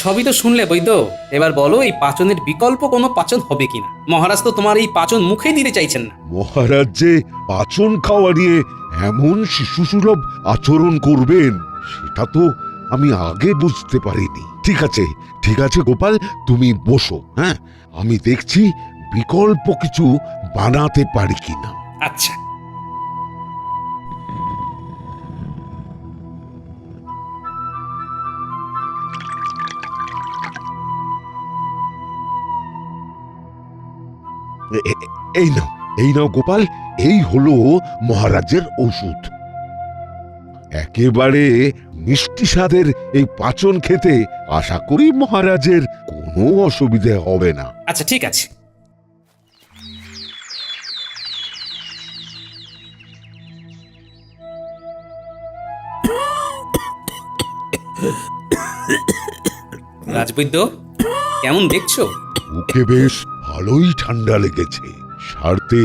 সবই তো শুনলে বৈদ্য, এবার বলো এই পাচনের বিকল্প কোনো পাচন হবে কিনা। মহারাজ তো তোমার এই পাচন মুখে দিতে চাইছেন না। মহারাজ যে পাচন খাওয়া নিয়ে এমন শিশুসুলভ আচরণ করবেন সেটা তো আমি আগে বুঝতে পারিনি। ঠিক আছে গোপাল, তুমি বসো। হ্যাঁ, আমি দেখছি বিকল্প কিছু বানাতে পারি কিনা। আচ্ছা। এই নাও গোপাল, এই হলো মহারাজের ওষুধ। একেবারে মিষ্টি স্বাদের এই পাচন খেতে আশা করি মহারাজের কোনো অসুবিধে হবে না। আচ্ছা ঠিক আছে। রাজবৈদ্য, কেমন দেখছো? ওকে বেশ ভালোই ঠান্ডা লেগেছে, সারতে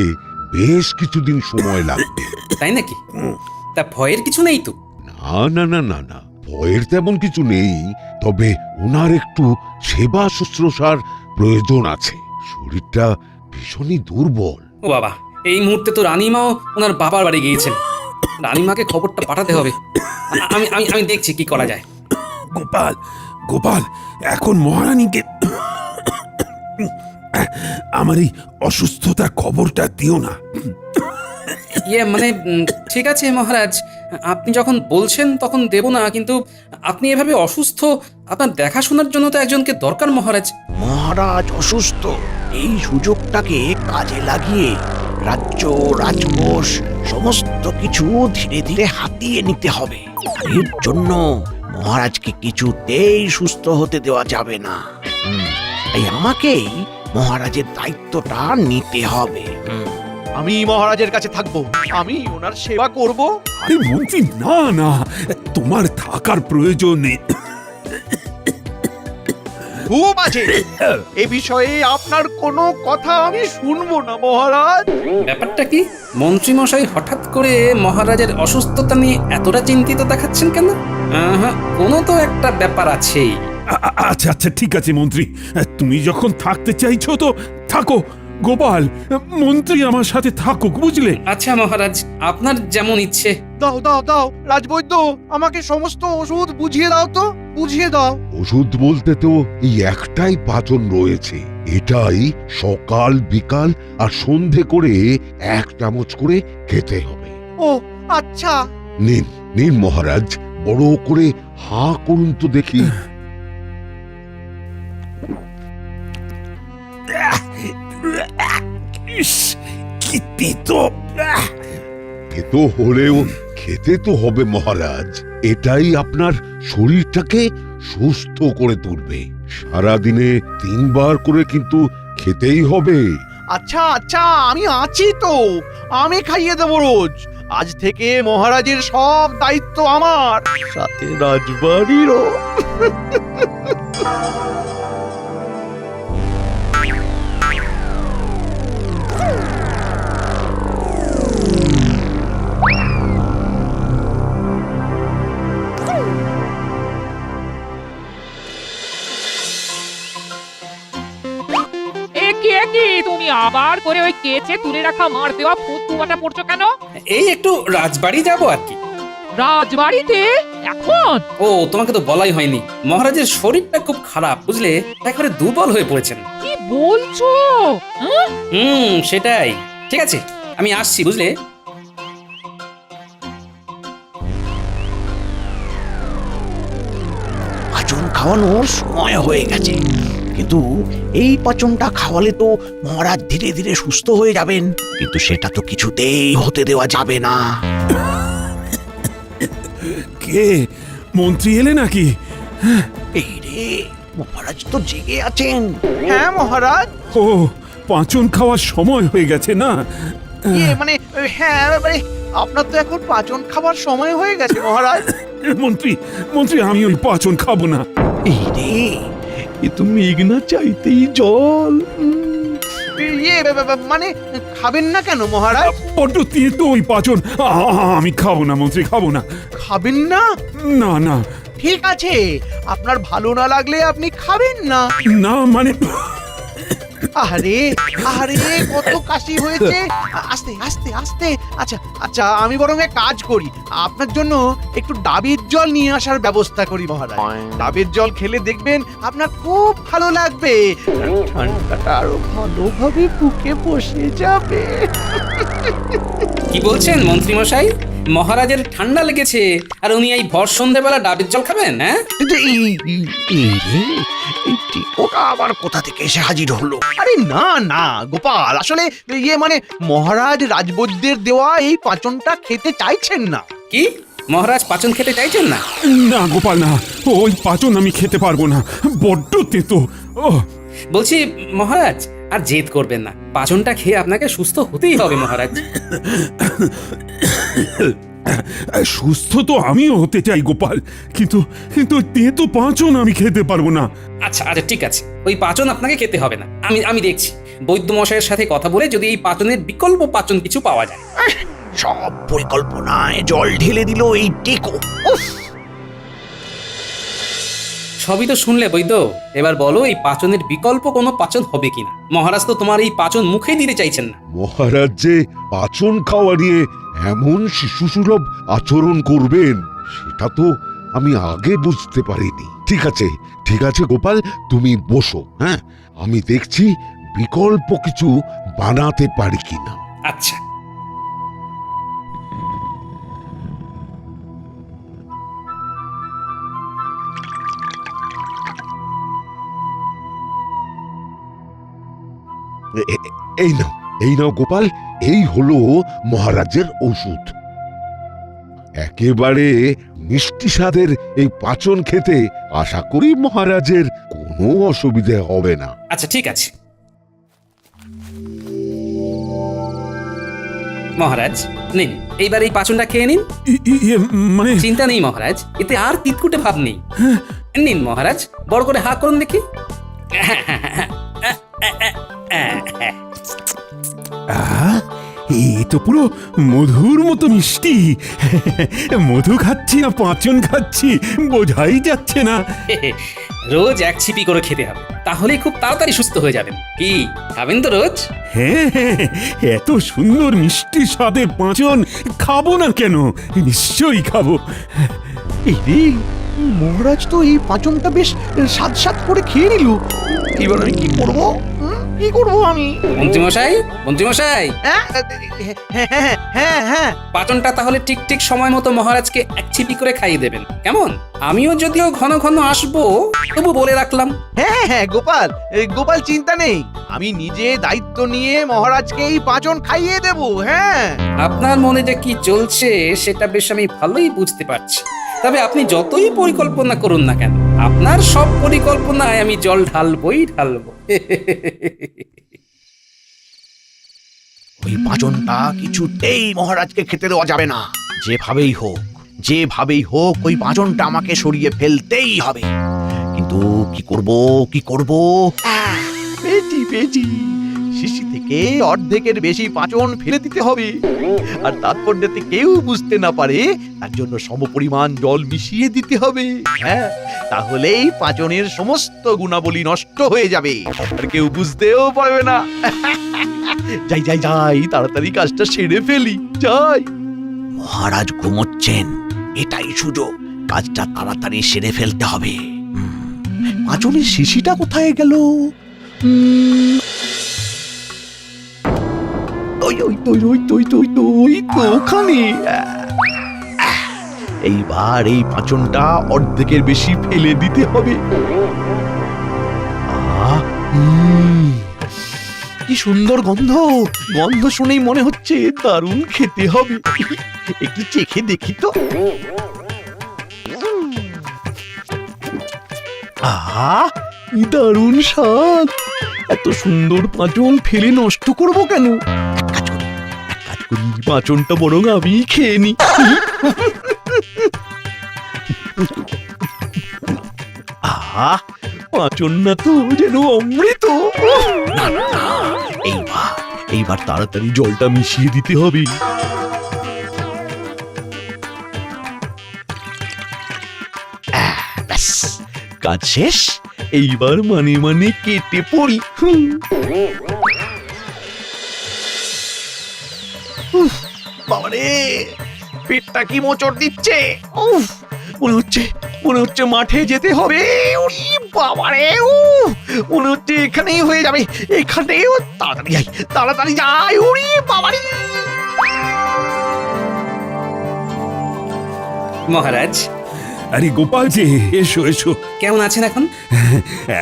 বেশ কিছুদিন সময় লাগবে। তাই নাকি? তা ভয়ের কিছু নেই তো? না, ভয়ের তেমন কিছু নেই, তবে ওনার একটু সেবা শুশ্রূষার প্রয়োজন আছে। শরীরটা ভীষণই দুর্বল। ও বাবা, এই মুহূর্তে তো রানীমাও ওনার বাবার বাড়ি গিয়েছেন। রানীমাকে খবরটা পাঠাতে হবে। আমি আমি আমি দেখছি কি করা যায়। গোপাল গোপাল, এখন মহারানীকে আমার এই অসুস্থতার খবরটা দিও না। মানে ঠিক আছে মহারাজ, আপনি যখন বলছেন তখন দেব না, কিন্তু আপনি এভাবে অসুস্থ, আপনার দেখাশোনার জন্য তো একজনকে দরকার মহারাজ। মহারাজ অসুস্থ, এই সুযোগটাকে কাজে লাগিয়ে রাজ্য রাজকোষ সমস্ত কিছু ধীরে ধীরে হাতিয়ে নিতে হবে। এর জন্য মহারাজকে কিছুতেই সুস্থ হতে দেওয়া যাবে না। তাই আমাকেই মহারাজের দায়িত্বটা নিতে হবে। আমি মহারাজের কাছে থাকবো, আমি ওনার সেবা করব। আরে মন্ত্রী, না, তোমার থাকার প্রয়োজন নেই। খুব আছে, এ বিষয়ে আপনার কোনো কথা আমি শুনবো না মহারাজ। ব্যাপারটা কি? মন্ত্রীমশাই হঠাৎ করে মহারাজের অসুস্থতা নিয়ে এতটা চিন্তিত দেখাচ্ছেন কেন? কোনো তো একটা ব্যাপার আছেই। আচ্ছা ঠিক আছে মন্ত্রী, তুমি যখন থাকতে চাইছো তো থাকো। গোপাল, মন্ত্রী আমার সাথে থাকুক, বুঝলে? আচ্ছা মহারাজ, আপনার যেমন ইচ্ছে। দাও রাজবৈদ্য, আমাকে সমস্ত ওষুধ বুঝিয়ে দাও তো, বুঝিয়ে দাও। ওষুধ বলতে তো এই একটাই পাচন রয়েছে, এটাই সকাল বিকাল আর সন্ধে করে 1 চামচ করে খেতে হবে। ও আচ্ছা। নিন মহারাজ, বড় করে হাঁ করুন তো দেখি। ইস, কি তেতো! তেতো হলেও খেতে তো হবে মহারাজ, এটাই আপনার শরীরটাকে সুস্থ করে তুলবে। সারাদিনে 3 বার করে কিন্তু খেতেই হবে। আচ্ছা, আমি আছি তো, আমি খাইয়ে দেবো রোজ। আজ থেকে মহারাজের সব দায়িত্ব আমার, সাথে রাজবাড়িরও। তুমি আবার করে ওই কেচে তুলে রাখা মার দেওয়া ফুটকুমাটা পড়ছো কেন? এই একটু রাজবাড়ি যাব আর কি। রাজবাড়িতে এখন? ও, তোমাকে তো বলাই হয়নি, মহারাজের শরীরটা খুব খারাপ, বুঝলে? একেবারে দুর্বল হয়ে পড়েছেন। কি বলছো? সেটাই। ঠিক আছে, আমি আসছি, বুঝলে? পাচন খাওয়ানোর সময় হয়ে গেছে, কিন্তু এই পাচনটা খাওয়ালে তো মহারাজ ধীরে ধীরে সুস্থ হয়ে যাবেন, কিন্তু সেটা তো কিছুতেই হতে দেওয়া যাবে না। কে? মন্ত্রী এলে নাকি? এই রে, মহারাজ তো জেগে আছেন। হ্যাঁ মহারাজ। ও, পাচন খাওয়ার সময় হয়ে গেছে না? হ্যাঁ, আপনার তো এখন পাচন খাবার সময় হয়ে গেছে মহারাজ। মন্ত্রী, আমি ওই পাচন খাবো না। এই রে, এ তো মেঘনা চাইতেই জল। মানে খাবেন না কেন মহারাজ? বড্ড তেতো ওই পাচন, আমি খাবো না মন্ত্রী, খাবো না। খাবেন না? না, ঠিক আছে, আপনার ভালো না লাগলে আপনি খাবেন না। না মানে আরে আরে কত কাশি হয়েছে। আস্তে আস্তে আস্তে। আচ্ছা আচ্ছা, আমি বরং এক কাজ করি, আপনার জন্য একটু ডাবের জল নিয়ে আসার ব্যবস্থা করি মহারাজ। ডাবের জল খেলে দেখবেন আপনার খুব ভালো লাগবে, ঠান্ডাটা আরো ভালোভাবে বুকে বসে যাবে। কি বলছেন মন্ত্রী মশাই? মহারাজের ঠান্ডা লেগেছে আর উনি এই ভর সন্ধ্যেবেলা ডাবের জল খাবেন? হ্যাঁ, ওটা আবার কোথা থেকে এসে হাজির হলো? আরে না না গোপাল, আসলে মানে মহারাজ রাজবৈদ্যের দেওয়া এই পাঁচনটা খেতে চাইছেন না। কি মহারাজ পাচন খেতে চাইছেন না? না গোপাল না, ওই পাচন আমি খেতে পারবো না, বড্ড তেতো। ও বলছি মহারাজ আর জেদ করবেন না, পাচনটা খেয়ে আপনাকে সুস্থ হতেই হবে মহারাজ। সুস্থ তো আমিও হতে চাই গোপাল, কিন্তু কিন্তু তেতো পাচন আমি খেতে পারবো না। আচ্ছা আচ্ছা ঠিক আছে, ওই পাচন আপনাকে খেতে হবে না, আমি দেখছি বৈদ্য মশাইয়ের সাথে কথা বলে যদি এই পাচনের বিকল্প পাচন কিছু পাওয়া যায়। সব পরিকল্পনায় জল ঢেলে দিল এই টেকো। সবই তো শুনলে বৈদ্য, এবার বলো এই পাচনের বিকল্প কোনো পাচন হবে কিনা? মহারাজ তো তোমার এই পাচন মুখে দিতে চাইছেন না। মহারাজ যে পাচন খাওয়া নিয়ে এমন শিশুসুলভ আচরণ করবেন সেটা তো আমি আগে বুঝতে পারিনি। ঠিক আছে গোপাল, তুমি বসো। হ্যাঁ, আমি দেখছি বিকল্প কিছু বানাতে পারি কিনা। আচ্ছা এই নাও গোপাল, এই হলো মহারাজের ওষুধ। একেবারে মিষ্টি স্বাদের এই পাচন খেতে আশা করি মহারাজের কোনো অসুবিধে হবে না। আচ্ছা ঠিক আছে মহারাজ, নিন এইবার এই পাচনটা খেয়ে নিন। মানে চিন্তা নেই মহারাজ, এতে আর তিতকুটে ভাব নেই। নিন মহারাজ, বড় করে হা করুন দেখি। এ তো পুরো মধুর মতো মিষ্টি। মধু খাচ্ছি না পাঁচন খাচ্ছি বোঝাই যাচ্ছে না। রোজ এক ছিপি করে খেতে হবে, তাহলেই খুব তাড়াতাড়ি সুস্থ হয়ে যাবেন। কি খাবেন তো রোজ? হ্যাঁ, এত সুন্দর মিষ্টি স্বাদের পাঁচন খাবো না কেন? নিশ্চয়ই খাবো। এই রে, মহারাজ তো এই পাঁচনটা বেশ স্বাদ স্বাদ করে খেয়ে নিল। এবার আমি কি করবো? কি করবো আমি? মন্ত্রীমশাই হ্যাঁ হ্যাঁ হ্যাঁ হ্যাঁ, পাচনটা তাহলে ঠিক ঠিক সময় মতো মহারাজকে এক ছিপি করে খাইয়ে দেবেন, কেমন? আমিও যদিও ঘন ঘন আসবো, তবু বলে রাখলাম। হ্যাঁ হ্যাঁ গোপাল, গোপাল চিন্তা নেই, আমি নিজে দায়িত্ব নিয়ে মহারাজকে এই পাঁচন খাইয়ে দেব। হ্যাঁ, আপনার মনে যে কি চলছে সেটা বেশ আমি ভালোই বুঝতে পারছি। তবে আপনি যতই পরিকল্পনা করুন না কেন, আপনার সব পরিকল্পনায় আমি জল ঢালবই ঢালবো। ওই পাচনটা কিছুতেই মহারাজকে খেতে দেওয়া যাবে না। যেভাবেই হোক ওই পাচনটা আমাকে সরিয়ে ফেলতেই হবে। কিন্তু কি করব? পেয়েছি, শিশি থেকে অর্ধেকের বেশি পাঁচন ফেলে দিতে হবে, আর তারপর যাতে কেউ বুঝতে না পারে তার জন্য সমপরিমাণ জল মিশিয়ে দিতে হবে। হ্যাঁ, তাহলেই পাঁচনের সমস্ত গুণাবলী নষ্ট হয়ে যাবে আর কেউ বুঝতেও পারবে না। যাই তাড়াতাড়ি কাজটা সেরে ফেলি, যাই। মহারাজ ঘুমোচ্ছেন, এটাই সুযোগ, কাজটা তাড়াতাড়ি সেরে ফেলতে হবে। পাঁচনের শিশিটা কোথায় গেল? ওখানে। এইবার এই পাঁচনটা অর্ধেকের বেশি ফেলে দিতে হবে। কি সুন্দর গন্ধ শুনেই মনে হচ্ছে দারুণ খেতে হবে। একটু চেখে দেখি তো। কি দারুণ স্বাদ! এত সুন্দর পাঁচন ফেলে নষ্ট করব কেন? এক কাজ করি, পাঁচনটা বরং আমি খেয়ে নি। পাঁচন না তো যেন অমৃত। এইবার তাড়াতাড়ি জলটা মিশিয়ে দিতে হবে। কাজ শেষ, এইবার মানে মানে কেটে পড়ি। বাবারে, পেটটা কি মোচড় দিচ্ছে। উফ, মনে হচ্ছে মাঠে যেতে হবে। ওরে বাবারে, মনে হচ্ছে এখানেই হয়ে যাবে, এখানেই। তাড়াতাড়ি যাই। ওরে বাবারে। মহারাজ, আরে গোপাল যে, এসো এসো। কেমন আছেন এখন?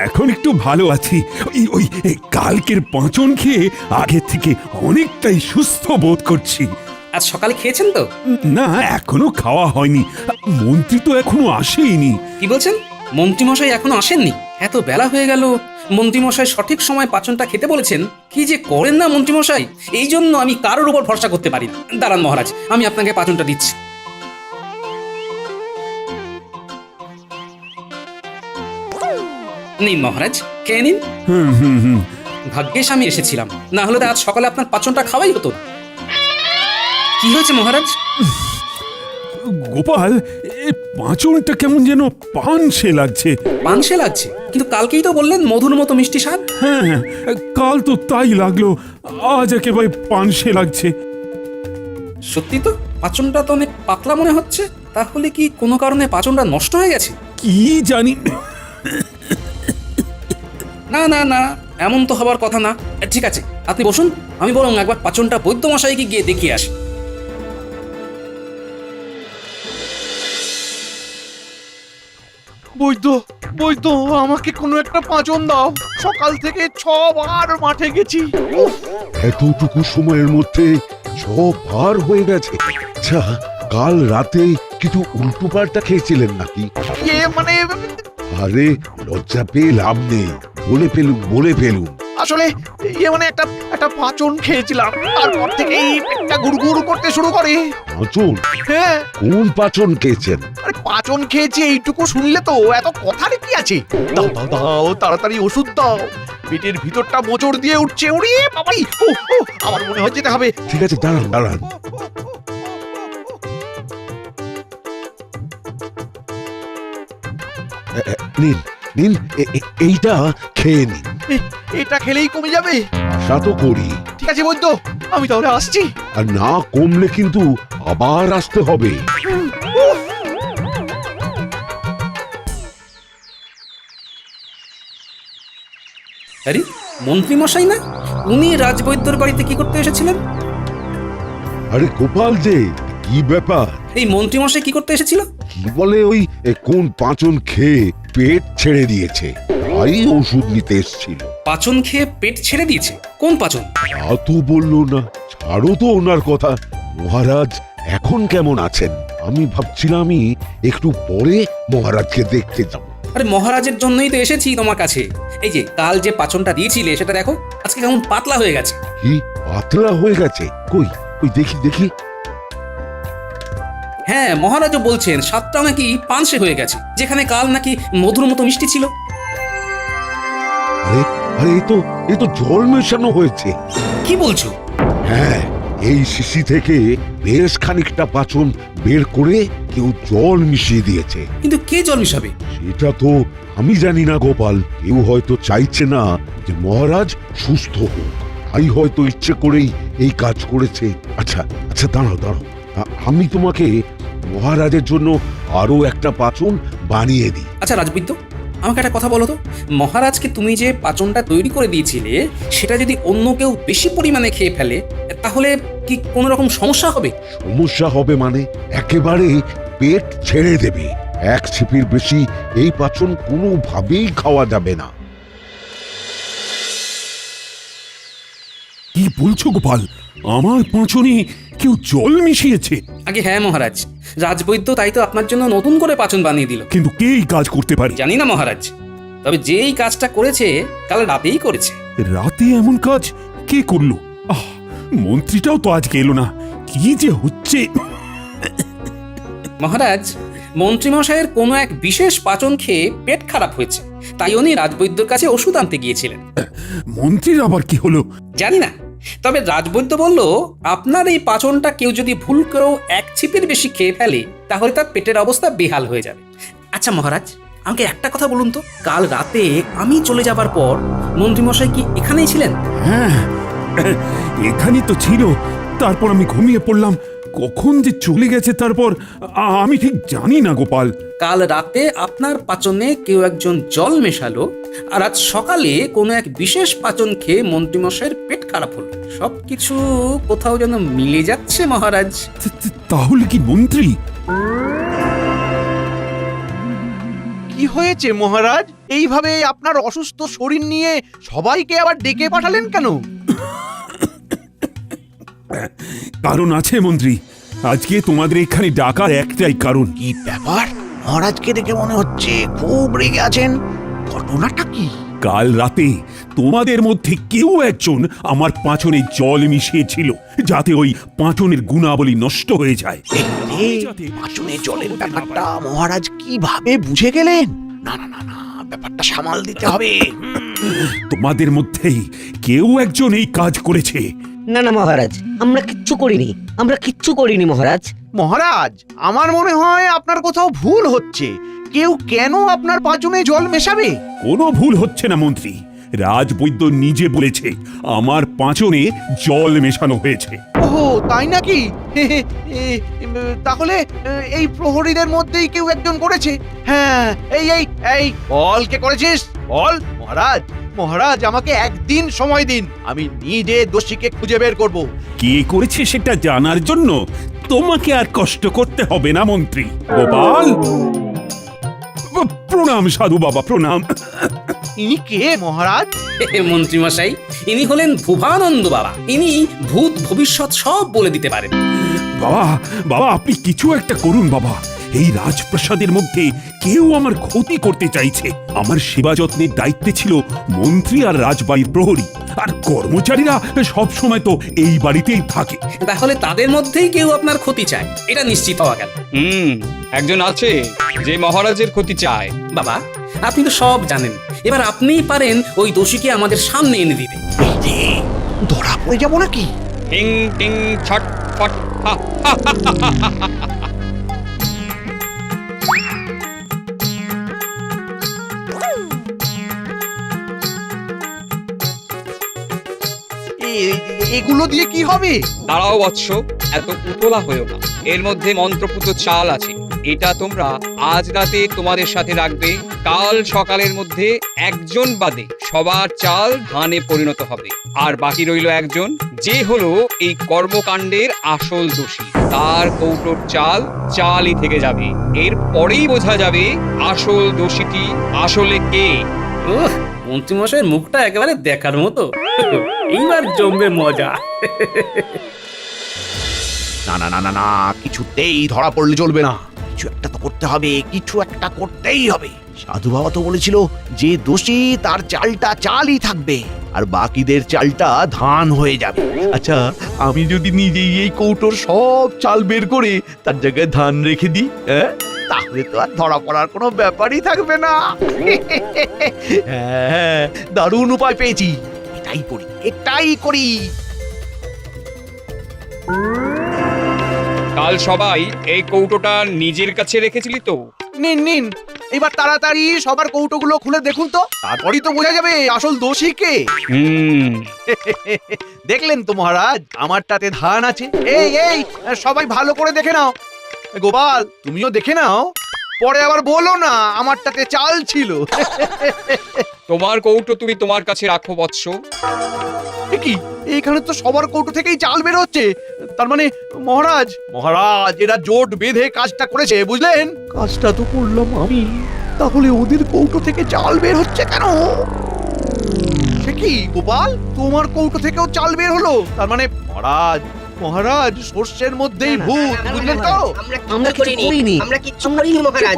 এখন একটু ভালো আছি। ওই কালকের পাঁচন খেয়ে আগের থেকে অনেকটাই সুস্থ বোধ করছি। আজ সকালে খেয়েছেন তো? না, এখনো খাওয়া হয়নি। মন্ত্রী তো এখনো আসেইনি। কি বলছেন? মন্ত্রীমশাই এখনো আসেননি? এত বেলা হয়ে গেল, মন্ত্রীমশাই সঠিক সময় পাচনটা খেতে বলেছেন। কি যে করেন না মন্ত্রীমশাই, এই জন্য আমি কারোর উপর ভরসা করতে পারি না। দাঁড়ান মহারাজ, আমি আপনাকে পাচনটা দিচ্ছি। নিন মহারাজ, খেয়ে নিন। হুম হুম হুম। ভাগ্যেশ আমি এসেছিলাম, না হলে তো আজ সকালে আপনার পাচনটা খাওয়াই হতো না। কি হয়েছে মহারাজ? গোপাল, এ পাঁচনটা কেমন যেন পানসে লাগছে। পানসে লাগছে? কিন্তু কালকেই তো বললেন মধুর মতো মিষ্টি স্বাদ। হ্যাঁ, কাল তো তাই লাগলো, আজ একেবারে পানসে লাগছে। সত্যি তো, পাচনটা তো অনেক পাতলা মনে হচ্ছে। তাহলে কি কোনো কারণে পাচনটা নষ্ট হয়ে গেছে? কি জানি। না না না, এমন তো হবার কথা না। ঠিক আছে, আপনি বসুন, আমি বরং একবার পাচনটা বৈদ্যমশাইকে গিয়ে দেখিয়ে আসি। বৈদ্য, আমাকে কোনো একটা পাঁচন দাও। সকাল থেকে 6 বার মাঠে গেছি। উফ, এতটুকু সময়ের মধ্যে 6 বার হয়ে গেছে। আচ্ছা, কাল রাতে কিছু উল্টো পাল্টা খেয়েছিলেন নাকি? মানে আরে, লজ্জা পেয়ে লাভ নেই, বলে ফেলুন। আসলে মানে একটা পাঁচন খেয়েছিলাম, তারপর থেকেই পেটটা গুড়গুড় করতে শুরু করে। পাচন? হ্যাঁ, কোন পাচন খেয়েছেন? আরে পাঁচন খেয়েছি এইটুকু শুনলে তো এত কথার কি আছে? দাও তাড়াতাড়ি ওষুধ দাও। পেটের ভিতরটা মোচড় দিয়ে উঠছে। ওরে বাবাই, আমার মনে হয় যেতে হবে। ঠিক আছে, দাঁড়ান। নিন, এইটা খেয়ে নিন। এটা খেলেই কমে যাবে? আশা তো করি। ঠিক আছে বৈদ্য, আমি তাহলে আসছি। আর না কমলে কিন্তু আবার আসতে হবে। আরে, মন্ত্রীমশাই না? উনি রাজবৈদ্যর বাড়িতে কি করতে এসেছিলেন? আরে গোপাল যে, কি ব্যাপার? এই মন্ত্রীমশাই কি করতে এসেছিল? কি বলে ওই কোন পাঁচন খেয়ে পেট ছেড়ে দিয়েছে, তাই ওষুধ নিতে এসেছিল। পাচন খেয়ে পেট ছেড়ে দিয়েছে? কোন পাচন? তা তো বললো না। ছাড়ো তো ওনার কথা। মহারাজ এখন কেমন আছেন? আমি ভাবছিলামই একটু পরে মহারাজকে দেখতে যাব। আরে মহারাজের জন্যই তো এসেছি তোমার কাছে। এই যে কাল যে পাচনটা দিয়েছিলে সেটা দেখো, আজকে কেমন পাতলা হয়ে গেছে। কি পাতলা হয়ে গেছে? কই দেখি। হ্যাঁ, মহারাজও বলছেন স্বাদটা নাকি পানসে হয়ে গেছে, যেখানে কাল নাকি মধুর মতো মিষ্টি ছিল। আরে এ তো জল মেশানো হয়েছে। কি বলছো? হ্যাঁ, এই শিশি থেকে বেশ খানিকটা পাচন বের করে কেউ জল মিশিয়ে দিয়েছে। কিন্তু কে জল মিশাবে? সেটা তো আমি জানি না গোপাল। কেউ হয়তো চাইছে না যে মহারাজ সুস্থ হোক, তাই হয়তো ইচ্ছে করেই এই কাজ করেছে। আচ্ছা, দাঁড়াও, আমি তোমাকে মহারাজের জন্য আরো একটা পাচন বানিয়ে দিই। আচ্ছা রাজবৈদ্য, আমাকে একটা কথা বলো তো, মহারাজকে তুমি যে পাচনটা তৈরি করে দিয়েছিলে সেটা যদি অন্য কেউ বেশি পরিমাণে খেয়ে ফেলে, তাহলে কি কোনো রকম সমস্যা হবে? সমস্যা হবে মানে একেবারে পেট ছেড়ে দেবে। 1 ছিপির বেশি এই পাচন কোনোভাবেই খাওয়া যাবে না। কি বলছো গোপাল? আমার পাঁচনে কেউ জল মিশিয়েছে? আগে হ্যাঁ মহারাজ, রাজবৈদ্য তাই তো আপনার জন্য নতুন করে পাচন বানিয়ে দিল। কিন্তু কে এই কাজ করতে পারে? জানি না মহারাজ, তবে যেই কাজটা করেছে কাল রাতেই করেছে। রাতে এমন কাজ কে করলো? মন্ত্রীটাও তো আজকে এলো না। কি যে হচ্ছে! মহারাজ, মন্ত্রীমশাইয়ের কোনো এক বিশেষ পাচন খেয়ে পেট খারাপ হয়েছে, তাই উনি রাজবৈদ্যর কাছে ওষুধ আনতে গিয়েছিলেন। মন্ত্রীর আবার কি হলো? জানি না, তবে রাজবৈদ্য বলল আপনার এই পাচনটা কেউ যদি ভুল করেও 1 ছিপির বেশি খেয়ে ফেলে তাহলে তার পেটের অবস্থা বেহাল হয়ে যাবে। আচ্ছা মহারাজ, আমাকে একটা কথা বলুন তো, কাল রাতে আমি চলে যাবার পর মন্ত্রীমশাই কি এখানেই ছিলেন? হ্যাঁ, এখানে তো ছিল। তারপর আমি ঘুমিয়ে পড়লাম। কখন যে চলে গেছে তারপর আমি ঠিক জানি না গোপাল। কাল রাতে আপনার পাচনে কেউ একজন জল মেশালো, আর আজ সকালে কোনো এক বিশেষ পাচন খেয়ে মন্ত্রীমশাইয়ের পেট খারাপ হলো। সবকিছু কোথাও যেন মিলে যাচ্ছে মহারাজ। তাহলে কি মন্ত্রী? কি হয়েছে মহারাজ? এইভাবে আপনার অসুস্থ শরীর নিয়ে সবাইকে আবার ডেকে পাঠালেন কেন? কারণ আছে মন্ত্রী। আজকে তোমাদের এখানে ডাকার একটাই কারণ। কি ব্যাপার? মহারাজকে দেখে মনে হচ্ছে খুব রেগে আছেন। ঘটনাটা কি? কাল রাতে তোমাদের মধ্যে কেউ একজন আমার পাঁচনে জল মিশিয়েছিল, যাতে ওই পাঁচনের গুণাবলী নষ্ট হয়ে যায়। পাচনে জলের ব্যাপারটা মহারাজ কিভাবে বুঝে গেলেন? না না না না, ব্যাপারটা সামাল দিতে হবে। তোমাদের মধ্যেই কেউ একজন এই কাজ করেছে। না না মহারাজ, আমরা কিচ্ছু করিনি মহারাজ। মহারাজ, আমার মনে হয় আপনার কোথাও ভুল হচ্ছে। কেউ কেন আপনার পাচনে জল মেশাবে? কোনো ভুল হচ্ছে না মন্ত্রী। রাজবৈদ্য নিজে বলেছে আমার পাঁচনে জল মেশানো হয়েছে। ওহো, তাই নাকি? তাহলে এই প্রহরীদের মধ্যেই কেউ একজন করেছে। হ্যাঁ, এই এই এই বল, কে করেছিস? বল মহারাজ। মহারাজ, আমাকে একদিন সময় দিন, আমি নিজে দোষীকে খুঁজে বের করব। কে করেছে সেটা জানার জন্য তোমাকে আর কষ্ট করতে হবে না মন্ত্রী। গোপাল, প্রণাম সাধু বাবা, প্রণাম। ইনি কে মহারাজ? মন্ত্রীমশাই, ইনি হলেন ভুবানন্দ বাবা। ইনি ভূত ভবিষ্যৎ সব বলে দিতে পারেন। বাবা, বাবা আপনি কিছু একটা করুন বাবা। এই রাজপ্রাসাদের মধ্যে কেউ আমার ক্ষতি করতে চাইছে। আমার সেবা যত্নের দায়িত্বে ছিল মন্ত্রী আর রাজবাড়ির প্রহরী, আর কর্মচারীরা সব সময় তো এই বাড়িতেই থাকে। তাহলে তাদের মধ্যেই কেউ আপনার ক্ষতি চায়, এটা নিশ্চিত হওয়া গেল। একজন আছে যে মহারাজের ক্ষতি চায়। বাবা, আপনি তো সব জানেন, এবার আপনিই পারেন ওই দোষীকে আমাদের সামনে এনে দিতে। এই যে, ধরা পড়ে যাবো নাকি? টিং টিং ছট ফট হা হা হা হা হা হা হা। এগুলো দিয়ে কি হবে? দাঁড়াও বৎস, এত উতলা হয়েও না। এর মধ্যে মন্ত্রপুত চাল আছে। এটা তোমরা আজ রাতে তোমাদের সাথে রাখবে। কাল সকালের মধ্যে একজন বাদে সবার চাল ধানে পরিণত হবে। আর বাকি রইল একজন, যে হলো এই কর্মকাণ্ডের আসল দোষী। তার কৌটোর চাল চালই থেকে যাবে। এর পরেই বোঝা যাবে আসল দোষীটি আসলে কে। ওহ, মন্ত্রীমশাইয়ের মুখটা একেবারে দেখার মতো। এইবার জমবে মজা। না না না না না, কিছুতেই ধরা পড়লে চলবে না। কিছু একটা তো করতে হবে, কিছু একটা করতেই হবে। সাধু বাবা তো বলেছিল যে দোষী তার চালটা চালই থাকবে, আর বাকিদের চালটা ধান হয়ে যাবে। আচ্ছা, আমি যদি নিজেই এই কৌটোর সব চাল বের করে তার জায়গায় ধান রেখে দিই, তাহলে তো আর ধরা পড়ার কোনো ব্যাপারই থাকবে না। হ্যাঁ, দারুণ উপায় পেয়েছি। এটাই করি, এটাই করি। কাল সবাই এই কৌটোটা নিজের কাছে রেখেছিলি তো? নিন নিন, এবার তাড়াতাড়ি সবার কৌটোগুলো খুলে দেখুন তো, তারপরই তো বোঝা যাবে আসল দোষী কে। দেখলেন তো মহারাজ, আমারটাতে ধান আছে। এই এই, সবাই ভালো করে দেখে নাও। গোপাল, তুমিও দেখে নাও, পরে আবার বলো না আমারটাতে চাল ছিল। তোমার কৌটো তুমি তোমার কাছে রাখো বৎস। এ কি, এইখানে তো সবার কৌটো থেকেই চাল বের হচ্ছে। তার মানে মহারাজ, মহারাজ এরা জোট বেঁধে কাজটা করেছে, বুঝলেন? কাজটা তো করলাম আমি, তাহলে ওদের কৌটো থেকে চাল বের হচ্ছে কেন? সে কি গোপাল, তোমার কৌটো থেকেও চাল বের হলো? তার মানে মহারাজ, মহারাজ সর্ষের মধ্যেই ভূত, বুঝলেন তো? আমরা কিচ্ছু করিনি মহারাজ।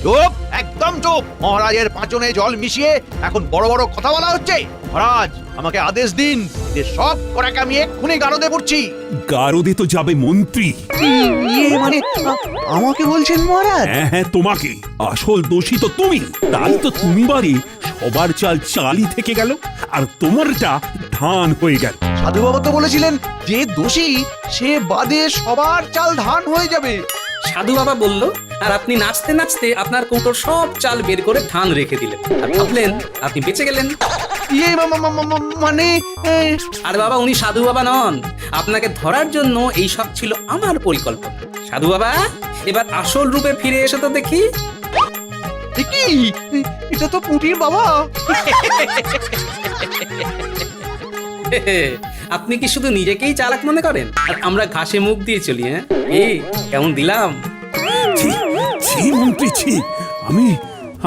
চুপ, একদম চুপ। মহারাজের পাচনে জল মিশিয়ে এখন বড় বড় কথা বলা হচ্ছে। মহারাজ, আমাকে আদেশ দিন, যে সব করাকে আমি এক্ষুনি গারদে পড়ছি। গারদে তো যাবে মন্ত্রী। মানে আমাকে বলছেন মহারাজ? হ্যাঁ হ্যাঁ, তোমাকে। আসল দোষী তো তুমি। তাই তো তুমি বারে সবার চাল চালই থেকে গেল, আর তোমারটা ধান হয়ে গেল। সাধু বাবা তো বলেছিলেন যে দোষী সে বাদে সবার চাল ধান হয়ে যাবে। সাধু বাবা বলল, আর আপনি নাচতে নাচতে আপনার কৌটোর সব চাল বের করে ধান রেখে দিলেন আর ভাবলেন আপনি বেঁচে গেলেন। ইয়ে মানে আর বাবা, উনি সাধু বাবা নন, আপনাকে ধরার জন্য এই সব ছিল আমার পরিকল্পনা। সাধু বাবা, এবার আসল রূপে ফিরে এসে তো দেখি। কি এটা তো পুটির বাবা। আপনি কি শুধু নিজেকেই চালাক মনে করেন আর আমরা ঘাসে মুখ দিয়ে চলি? হ্যাঁ, এই কেমন দিলাম? ছি, ছি মন্ত্রী ছি।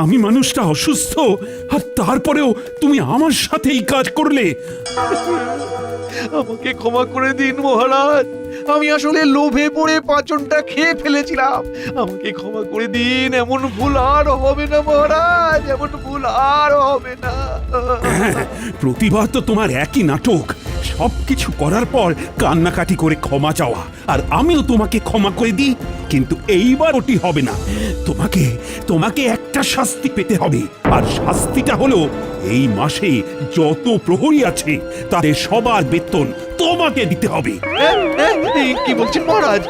আমি মানুষটা অসুস্থ, আর তারপরেও তুমি আমার সাথে এই কাজ করলে। আমাকে ক্ষমা করে দিন মহারাজ, আমি আসলে লোভে পড়ে পাঁচনটা খেয়ে ফেলেছিলাম। আমাকে ক্ষমা করে দিন, এমন ভুল আর হবে না মহারাজ, এমন ভুল আর হবে না। প্রতিবার তো তোমার একই নাটক, সবকিছু করার পর কান্নাকাটি করে ক্ষমা চাওয়া, আর আমিও তোমাকে ক্ষমা করে দিই, কিন্তু এইবার ওটি হবে না। তোমাকে একটা শাস্তি পেতে হবে, আর শাস্তিটা হলো এই মাসে যত প্রহরী আছে তাদের সবার বেতন তোমাকে দিতে হবে। এই কি বলছেন মহারাজ?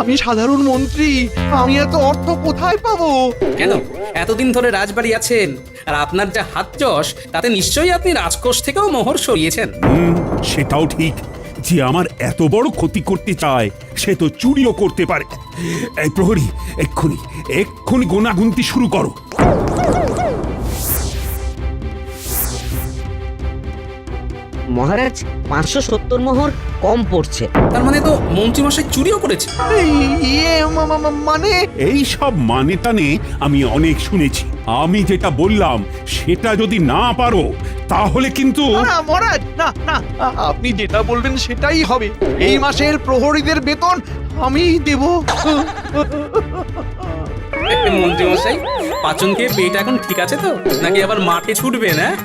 আমি সাধারণ মন্ত্রী, আমি এত অর্থ কোথায় পাবো? কেন, এতদিন ধরে রাজবাড়ি আছেন আর আপনার যা হাত যশ, তাতে নিশ্চয়ই আপনি রাজকোষ থেকেও মোহর সরিয়েছেন। সেটাও ঠিক, যে আমার এত বড় ক্ষতি করতে চায় সে তো চুরিও করতে পারে। এই প্রহরী, এক্ষুনি গোনাগুনতি শুরু করো। মহারাজ 570 মোহর কম পড়ছে। তার মানে তো মন্ত্রীমশাই চুরিও করেছে। ইয়ে মানে এই সব মানে টানে আমি অনেক শুনেছি। আমি যেটা বললাম সেটা যদি না পারো তাহলে কিন্তু না মহারাজ, না না, আপনি যেটা বলবেন সেটাই হবে। এই মাসের প্রহরীদের বেতন আমি দেব। মন্ত্রীমশাই, পাচন খেয়ে পেট এখন ঠিক আছে তো, নাকি আবার মাঠে ছুটবেন? হ্যাঁ,